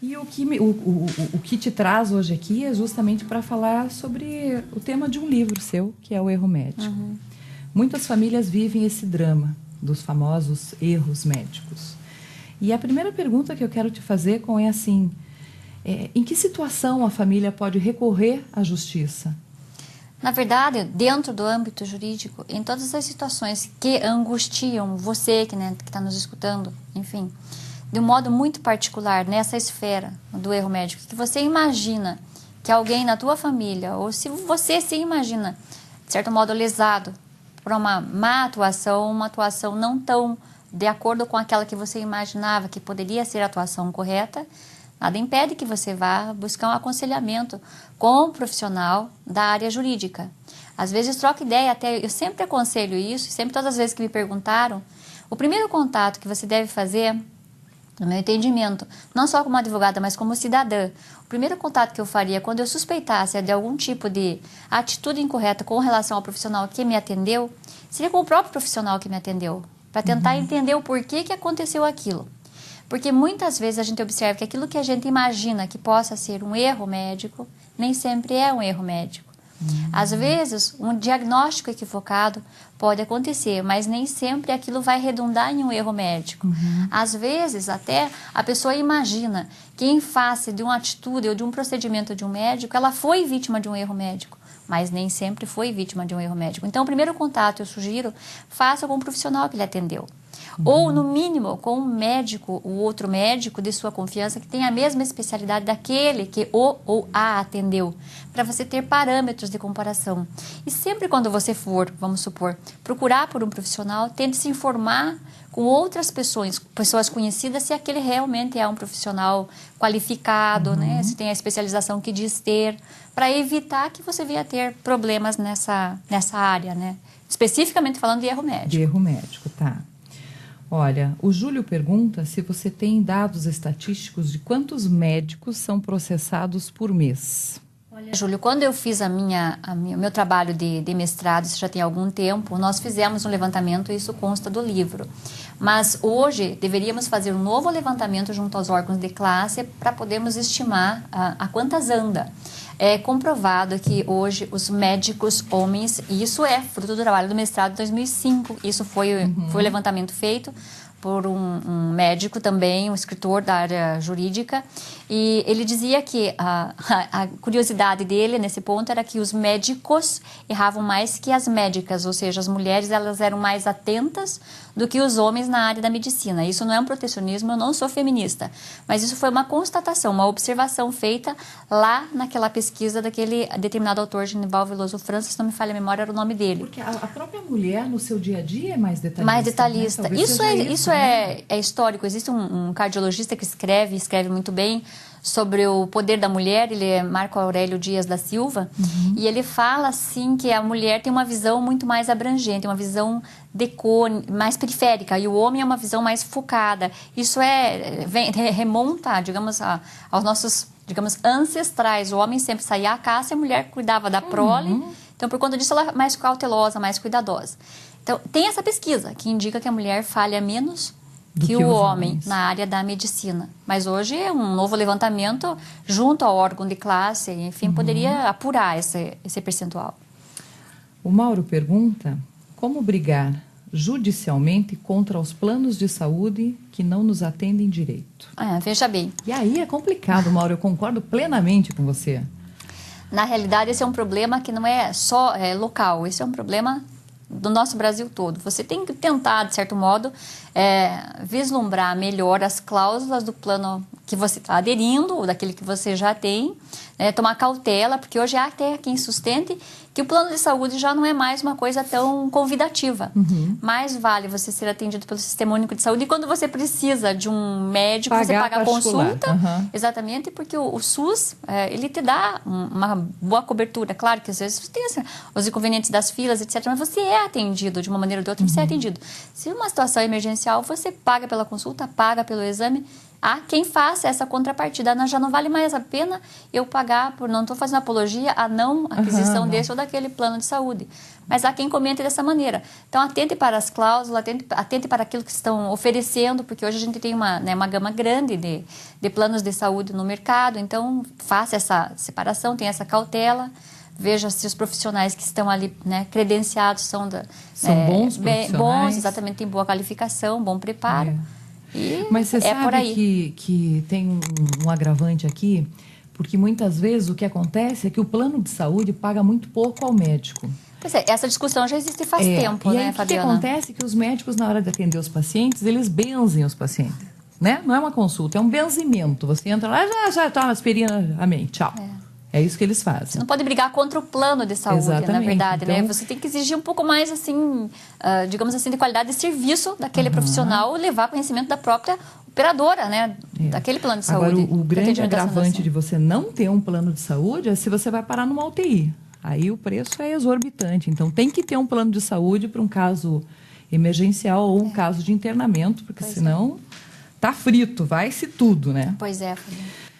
E o que te traz hoje aqui é justamente para falar sobre o tema de um livro seu, que é o erro médico. Uhum. Muitas famílias vivem esse drama dos famosos erros médicos. E a primeira pergunta que eu quero te fazer é assim, em que situação a família pode recorrer à justiça? Na verdade, dentro do âmbito jurídico, em todas as situações que angustiam você, que está nos escutando, enfim, de um modo muito particular, nessa esfera do erro médico, que você imagina que alguém na tua família, ou se você se imagina, de certo modo, lesado por uma má atuação, uma atuação não tão de acordo com aquela que você imaginava que poderia ser a atuação correta, nada impede que você vá buscar um aconselhamento com um profissional da área jurídica. Às vezes troca ideia, até eu sempre aconselho isso, sempre todas as vezes que me perguntaram, o primeiro contato que você deve fazer, no meu entendimento, não só como advogada, mas como cidadã, o primeiro contato que eu faria quando eu suspeitasse de algum tipo de atitude incorreta com relação ao profissional que me atendeu, seria com o próprio profissional que me atendeu, para tentar entender o porquê que aconteceu aquilo. Porque muitas vezes a gente observa que aquilo que a gente imagina que possa ser um erro médico, nem sempre é um erro médico. Às vezes, um diagnóstico equivocado pode acontecer, mas nem sempre aquilo vai redundar em um erro médico. Às vezes, até a pessoa imagina que em face de uma atitude ou de um procedimento de um médico, ela foi vítima de um erro médico, mas nem sempre foi vítima de um erro médico. Então, o primeiro contato, eu sugiro, faça com o profissional que lhe atendeu. Ou, no mínimo, com um médico, o outro médico de sua confiança que tem a mesma especialidade daquele que o ou a atendeu, para você ter parâmetros de comparação. E sempre quando você for, vamos supor, procurar por um profissional, tente se informar com outras pessoas conhecidas, se aquele realmente é um profissional qualificado, né? Se tem a especialização que diz ter, para evitar que você venha a ter problemas nessa área, né? Especificamente falando de erro médico. De erro médico, tá. Olha, o Júlio pergunta se você tem dados estatísticos de quantos médicos são processados por mês. Olha, Júlio, quando eu fiz o meu trabalho de mestrado, isso já tem algum tempo, nós fizemos um levantamento e isso consta do livro. Mas hoje deveríamos fazer um novo levantamento junto aos órgãos de classe para podermos estimar a quantas anda. É comprovado que hoje os médicos homens, e isso é fruto do trabalho do mestrado de 2005, isso foi o levantamento feito por um médico também, um escritor da área jurídica, e ele dizia que a curiosidade dele nesse ponto era que os médicos erravam mais que as médicas, ou seja, as mulheres elas eram mais atentas do que os homens na área da medicina. Isso não é um protecionismo, eu não sou feminista, mas isso foi uma constatação, uma observação feita lá naquela pesquisa daquele determinado autor, Genival Veloso França, se não me falha a memória, era o nome dele. Porque a própria mulher no seu dia a dia é mais detalhista. Mais detalhista. Né? Isso é histórico. Existe um cardiologista que escreve muito bem sobre o poder da mulher, ele é Marco Aurélio Dias da Silva, e ele fala assim que a mulher tem uma visão muito mais abrangente, uma visão mais periférica, e o homem é uma visão mais focada. Isso remonta, digamos, aos nossos, digamos, ancestrais. O homem sempre saía à caça e a mulher cuidava da prole, então por conta disso ela é mais cautelosa, mais cuidadosa. Então tem essa pesquisa que indica que a mulher falha menos que o homem na área da medicina. Mas hoje é um novo levantamento junto ao órgão de classe, enfim, poderia apurar esse percentual. O Mauro pergunta como brigar judicialmente contra os planos de saúde que não nos atendem direito. Veja bem. E aí é complicado, Mauro, eu concordo plenamente com você. Na realidade, esse é um problema que não é só local, esse é um problema do nosso Brasil todo. Você tem que tentar, de certo modo, vislumbrar melhor as cláusulas do plano que você está aderindo, ou daquele que você já tem, tomar cautela, porque hoje há até quem sustente que o plano de saúde já não é mais uma coisa tão convidativa. Mais vale você ser atendido pelo Sistema Único de Saúde, e quando você precisa de um médico, você paga a consulta, exatamente, porque o SUS, ele te dá uma boa cobertura. Claro que às vezes você tem os inconvenientes das filas, etc., mas você é atendido de uma maneira ou de outra, você é atendido. Se uma situação emergencial, você paga pela consulta, paga pelo exame, há quem faça essa contrapartida. Já não vale mais a pena eu pagar por, não estou fazendo apologia à não aquisição desse ou daquele plano de saúde. Mas há quem comente dessa maneira. Então, atente para as cláusulas, atente para aquilo que estão oferecendo, porque hoje a gente tem uma gama grande de planos de saúde no mercado. Então, faça essa separação, tenha essa cautela. Veja se os profissionais que estão ali, né, credenciados são bons profissionais. Bons, exatamente, têm boa qualificação, bom preparo. Mas você sabe por aí. que tem um agravante aqui, porque muitas vezes o que acontece é que o plano de saúde paga muito pouco ao médico. Pois é, essa discussão já existe faz tempo, e né, aí, Fabiana? O que acontece é que os médicos, na hora de atender os pacientes, eles benzem os pacientes. Né? Não é uma consulta, é um benzimento. Você entra lá, já toma aspirina, amém, tchau. É isso que eles fazem. Você não pode brigar contra o plano de saúde, Exatamente. na verdade, Então, né? Você tem que exigir um pouco mais, assim, digamos assim, de qualidade de serviço daquele profissional, levar conhecimento da própria operadora, né? Daquele plano de saúde. Agora, o grande agravante de você não ter um plano de saúde é se você vai parar numa UTI. Aí o preço é exorbitante. Então, tem que ter um plano de saúde para um caso emergencial ou um caso de internamento, porque senão tá frito, vai-se tudo, né? Pois é, Fabiana.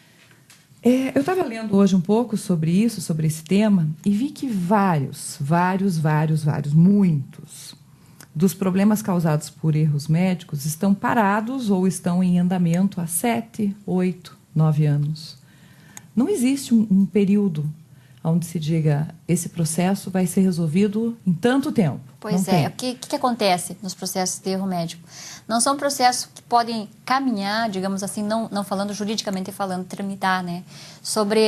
Eu estava lendo hoje um pouco sobre isso, sobre esse tema, e vi que muitos dos problemas causados por erros médicos estão parados ou estão em andamento há 7, 8, 9 anos. Não existe um período onde se diga esse processo vai ser resolvido em tanto tempo. Pois é, o que acontece nos processos de erro médico? Não são processos que podem caminhar, digamos assim, não falando juridicamente falando, tramitar, né? Sobre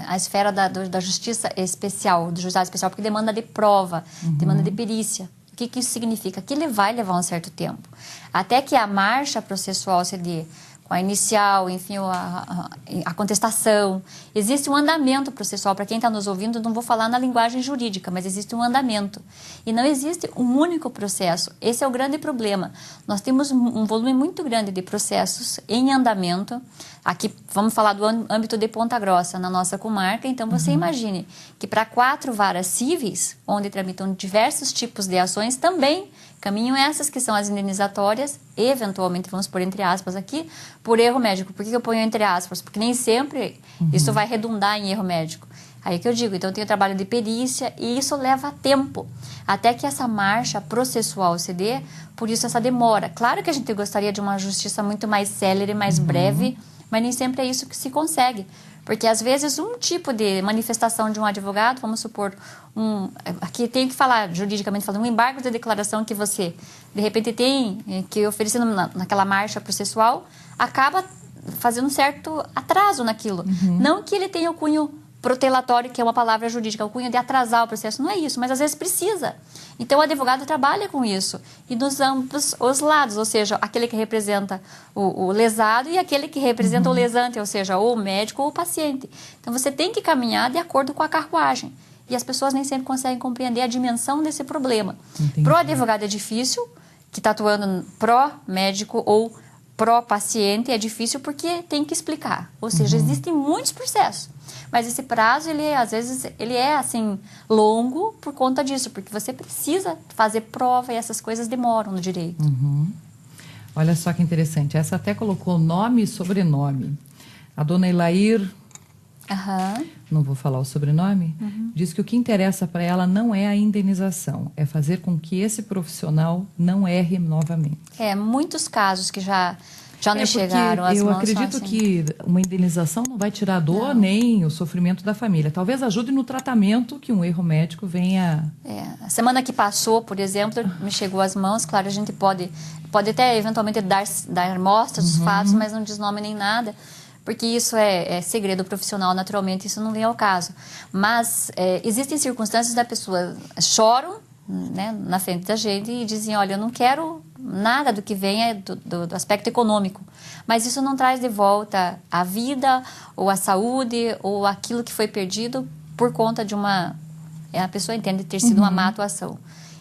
a esfera da justiça especial, do juizado especial, porque demanda de prova, demanda de perícia. O que isso significa? Que ele vai levar um certo tempo. Até que a marcha processual se dê, com a inicial, enfim, a contestação. Existe um andamento processual. Para quem está nos ouvindo, não vou falar na linguagem jurídica, mas existe um andamento. E não existe um único processo. Esse é o grande problema. Nós temos um volume muito grande de processos em andamento. Aqui, vamos falar do âmbito de Ponta Grossa, na nossa comarca. Então, você imagine que para 4 varas cíveis, onde tramitam diversos tipos de ações, também caminham essas que são as indenizatórias, eventualmente, vamos pôr entre aspas aqui, por erro médico. Por que eu ponho entre aspas? Porque nem sempre isso vai redundar em erro médico. Aí que eu digo, então tem o trabalho de perícia e isso leva tempo, até que essa marcha processual se dê, por isso essa demora. Claro que a gente gostaria de uma justiça muito mais célere, mais breve, mas nem sempre é isso que se consegue. Porque, às vezes, um tipo de manifestação de um advogado, vamos supor, aqui tenho que falar, juridicamente falando, um embargo de declaração que você, de repente, tem que oferecer naquela marcha processual, acaba fazendo um certo atraso naquilo. Não que ele tenha o cunho protelatório, que é uma palavra jurídica, o cunho de atrasar o processo, não é isso, mas às vezes precisa. Então, o advogado trabalha com isso, e nos ambos os lados, ou seja, aquele que representa o lesado e aquele que representa o lesante, ou seja, ou o médico ou o paciente. Então, você tem que caminhar de acordo com a carruagem, e as pessoas nem sempre conseguem compreender a dimensão desse problema. Para o advogado é difícil, que está atuando pró-médico ou pró-paciente, é difícil porque tem que explicar, ou seja, existem muitos processos. Mas esse prazo, às vezes, ele é, assim, longo por conta disso, porque você precisa fazer prova e essas coisas demoram no direito. Olha só que interessante. Essa até colocou nome e sobrenome. A dona Elair, não vou falar o sobrenome, diz que o que interessa para ela não é a indenização, é fazer com que esse profissional não erre novamente. Muitos casos que já nos chegaram às mãos. Eu acredito que uma indenização não vai tirar a dor nem o sofrimento da família. Talvez ajude no tratamento que um erro médico venha... A semana que passou, por exemplo, me chegou às mãos. Claro, a gente pode até eventualmente dar mostras dos fatos, mas não diz nome nem nada, porque isso é segredo profissional, naturalmente, isso não vem ao caso. Mas existem circunstâncias da pessoa choram, né, na frente da gente e dizem, olha, eu não quero nada do que venha do aspecto econômico, mas isso não traz de volta a vida ou a saúde ou aquilo que foi perdido por conta de a pessoa entende ter sido uma má atuação.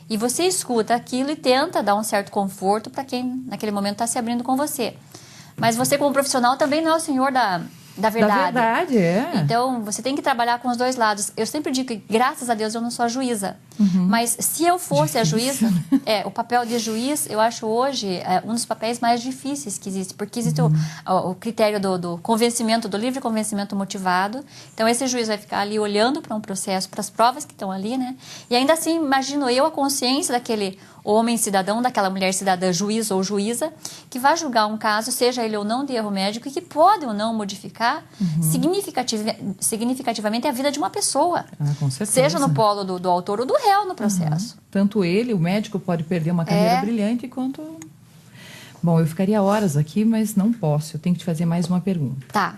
E você escuta aquilo e tenta dar um certo conforto para quem naquele momento está se abrindo com você. Mas você, como profissional, também não é o senhor da verdade. Da verdade, é. Então, você tem que trabalhar com os dois lados. Eu sempre digo que, graças a Deus, eu não sou a juíza. Mas se eu fosse a juíza, o papel de juiz, eu acho hoje um dos papéis mais difíceis que existe, porque existe o critério do convencimento, do livre convencimento motivado. Então, esse juiz vai ficar ali olhando para um processo, para as provas que estão ali, né? E ainda assim, imagino eu a consciência daquele homem cidadão, daquela mulher cidadã, juiz ou juíza, que vai julgar um caso, seja ele ou não de erro médico, e que pode ou não modificar significativamente a vida de uma pessoa. Com certeza. Seja no polo do autor ou do réu no processo. Tanto ele, o médico, pode perder uma carreira brilhante, quanto... Bom, eu ficaria horas aqui, mas não posso. Eu tenho que te fazer mais uma pergunta. Tá.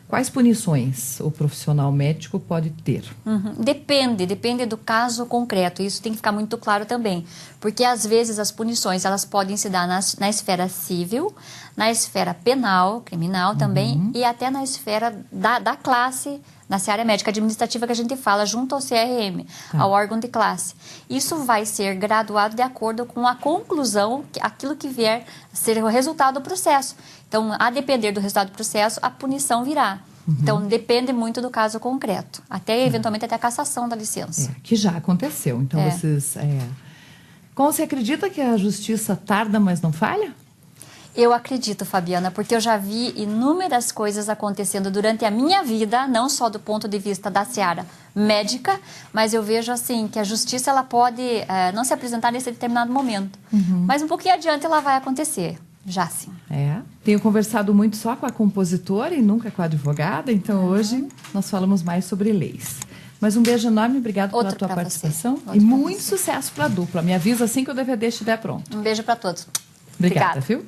Quais punições o profissional médico pode ter? Depende do caso concreto. Isso tem que ficar muito claro também. Porque, às vezes, as punições elas podem se dar na esfera civil, na esfera penal, criminal também, e até na esfera da classe, na área médica administrativa que a gente fala, junto ao CRM, ao órgão de classe. Isso vai ser graduado de acordo com a conclusão, aquilo que vier a ser o resultado do processo. Então, a depender do resultado do processo, a punição virá. Então, depende muito do caso concreto. Até, eventualmente, até a cassação da licença. Que já aconteceu. Então, vocês... Como você acredita que a justiça tarda, mas não falha? Eu acredito, Fabiana, porque eu já vi inúmeras coisas acontecendo durante a minha vida, não só do ponto de vista da seara médica, mas eu vejo assim que a justiça ela pode não se apresentar nesse determinado momento, mas um pouquinho adiante ela vai acontecer, já sim. Tenho conversado muito só com a compositora e nunca com a advogada, então hoje nós falamos mais sobre leis. Mas um beijo enorme, obrigado pela tua participação e muito sucesso para a dupla. Me avisa assim que o DVD estiver pronto. Um beijo para todos. Obrigada, viu?